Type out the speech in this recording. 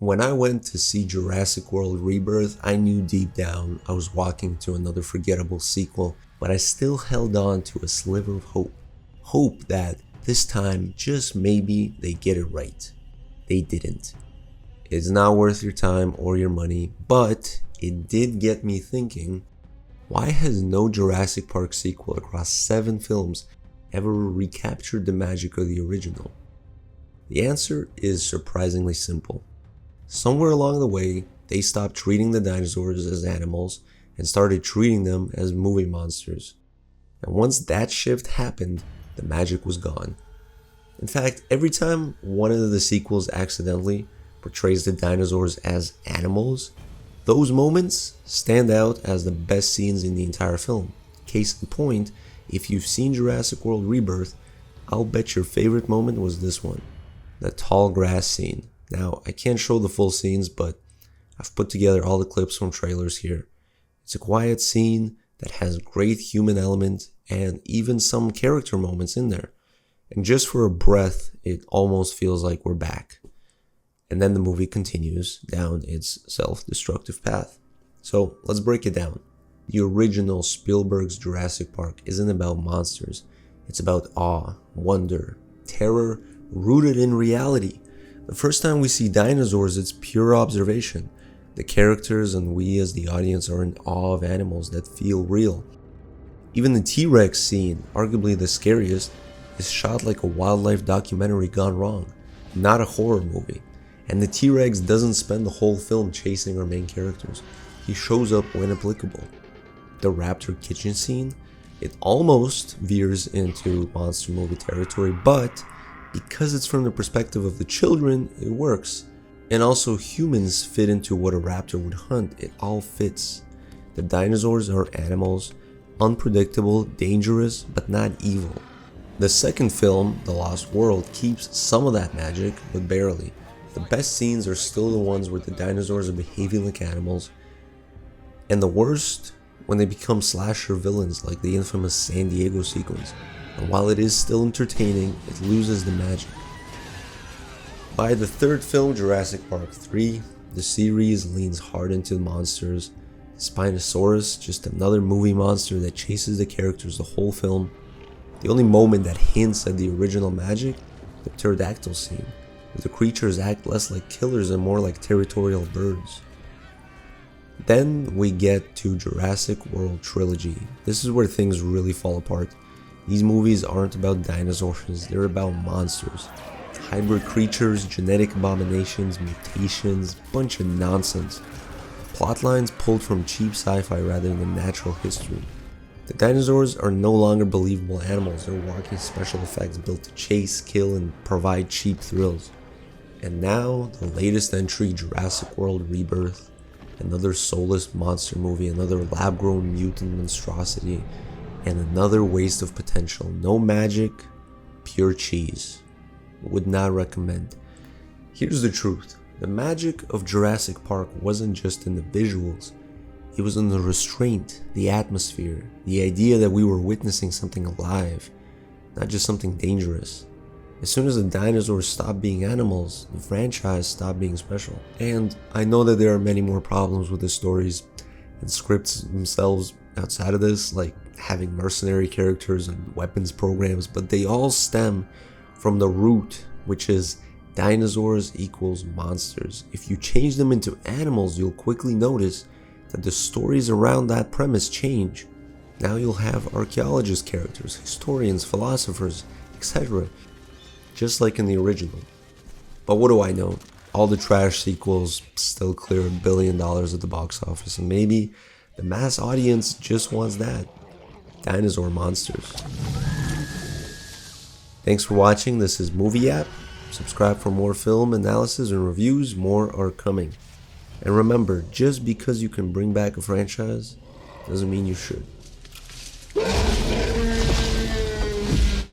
When I went to see Jurassic World Rebirth, I knew deep down I was walking to another forgettable sequel, but I still held on to a sliver of hope. Hope that this time, just maybe, they get it right. They didn't. It's not worth your time or your money, but it did get me thinking, why has no Jurassic Park sequel across 7 films ever recaptured the magic of the original? The answer is surprisingly simple. Somewhere along the way, they stopped treating the dinosaurs as animals and started treating them as movie monsters. And once that shift happened, the magic was gone. In fact, every time one of the sequels accidentally portrays the dinosaurs as animals, those moments stand out as the best scenes in the entire film. Case in point, if you've seen Jurassic World Rebirth, I'll bet your favorite moment was this one, the tall grass scene. Now, I can't show the full scenes, but I've put together all the clips from trailers here. It's a quiet scene that has great human element and even some character moments in there. And just for a breath, it almost feels like we're back. And then the movie continues down its self-destructive path. So let's break it down. The original Spielberg's Jurassic Park isn't about monsters. It's about awe, wonder, terror, rooted in reality. The first time we see dinosaurs, it's pure observation. The characters and we as the audience are in awe of animals that feel real. Even the T-Rex scene, arguably the scariest, is shot like a wildlife documentary gone wrong, not a horror movie. And the T-Rex doesn't spend the whole film chasing our main characters. He shows up when applicable. The raptor kitchen scene, it almost veers into monster movie territory, but because it's from the perspective of the children, it works. And also humans fit into what a raptor would hunt. It all fits. The dinosaurs are animals, unpredictable, dangerous, but not evil. The second film, The Lost World, keeps some of that magic, but barely. The best scenes are still the ones where the dinosaurs are behaving like animals. And the worst, when they become slasher villains like the infamous San Diego sequence. And while it is still entertaining, it loses the magic. By the third film, Jurassic Park 3, the series leans hard into the monsters. Spinosaurus, just another movie monster that chases the characters the whole film. The only moment that hints at the original magic, the pterodactyl scene, where the creatures act less like killers and more like territorial birds. Then we get to Jurassic World Trilogy. This is where things really fall apart. These movies aren't about dinosaurs, they're about monsters. Hybrid creatures, genetic abominations, mutations, bunch of nonsense. Plotlines pulled from cheap sci-fi rather than natural history. The dinosaurs are no longer believable animals, they're walking special effects built to chase, kill, and provide cheap thrills. And now, the latest entry, Jurassic World Rebirth, another soulless monster movie, another lab-grown mutant monstrosity, and another waste of potential. No magic, pure cheese. Would not recommend. Here's the truth. The magic of Jurassic Park wasn't just in the visuals. It was in the restraint, the atmosphere, the idea that we were witnessing something alive, not just something dangerous. As soon as the dinosaurs stopped being animals, the franchise stopped being special. And I know that there are many more problems with the stories and scripts themselves outside of this, like having mercenary characters and weapons programs, but they all stem from the root, which is dinosaurs equals monsters. If you change them into animals, you'll quickly notice that the stories around that premise change. Now you'll have archaeologist characters, historians, philosophers, etc. Just like in the original. But what do I know? All the trash sequels still clear $1 billion at the box office, and maybe the mass audience just wants that. Dinosaur monsters. Thanks for watching. This is MovieYap. Subscribe for more film analysis and reviews. More are coming. And remember, just because you can bring back a franchise doesn't mean you should.